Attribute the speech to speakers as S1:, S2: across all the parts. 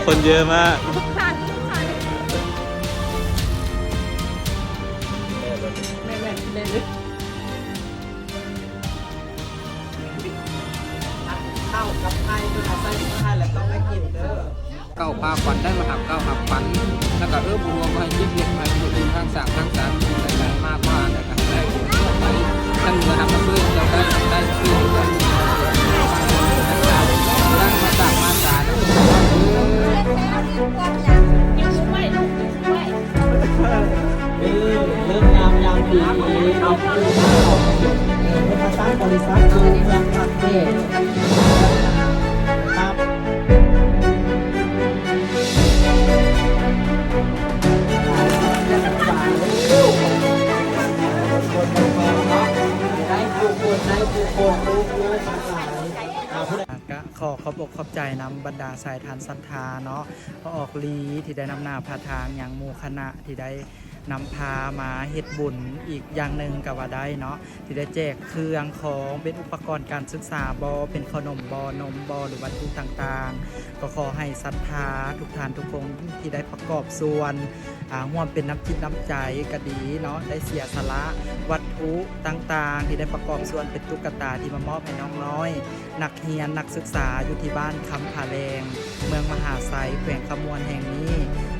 S1: คนเยอะมาก
S2: ทุกคันไม่เลยเข้ากับไทยคือเอาใส่ไทยแล้วต้องไม่กินเด้อ
S3: เก้าพาฝันได้มาหับเก้าหับฝันแล้วก็บัวมาให้ยิบเล็กมาให้ดูทางสามทางสามได้ใจมากว่าแต่ก็ได้ไปตั้งเงินทำมาเพื่อจะได้ซื้อกันตั้งมาจากมาสาร
S2: เริ่มยามดีเอาเพื่อมาสร้างบริษัทคือเมืองประเทศครับได้ผู้คนรู้ทั้งหลายก็ขอบอกขอบใจนำบรรดาสายทานศรัทธาเนาะพอออกลีที่ได้นำหน้าพาทางอย่างหมู่คณะที่ได้นำพามาเฮ็ดบุญอีกอย่างหนึ่งก็ว่าได้เนาะที่ได้แจกเครื่องของเป็นอุปกรณ์การศึกษาบอเป็นขนมบอนมบอหรือวัตถุต่างๆก็ขอให้ศรัทธาทุกท่านทุกคนที่ได้ประกอบส่วนร่วมเป็นน้ำจิตน้ำใจก็ดีเนาะได้เสียสละวัตถุต่างๆที่ได้ประกอบส่วนเป็นตุ๊กตาที่มามอบให้น้องน้อยนักเรียนนักศึกษาอยู่ที่บ้านคำผาแรงเมืองมหาไซแขวงขมวนแห่งนี้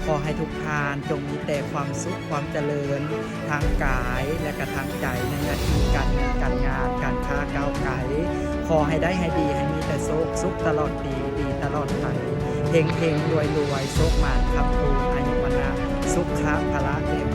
S2: ขอให้ทุกท่านจงมีแต่ความสุขความเจริญทางกายและกระทางใจในหน้าที่การงานการค้าก้าวไกลขอให้ได้ให้ดีให้มีแต่โชคสุขตลอดปีดีตลอดไปเฮงรวยโชคมานครับปูอายุวนะสุขะพละเดช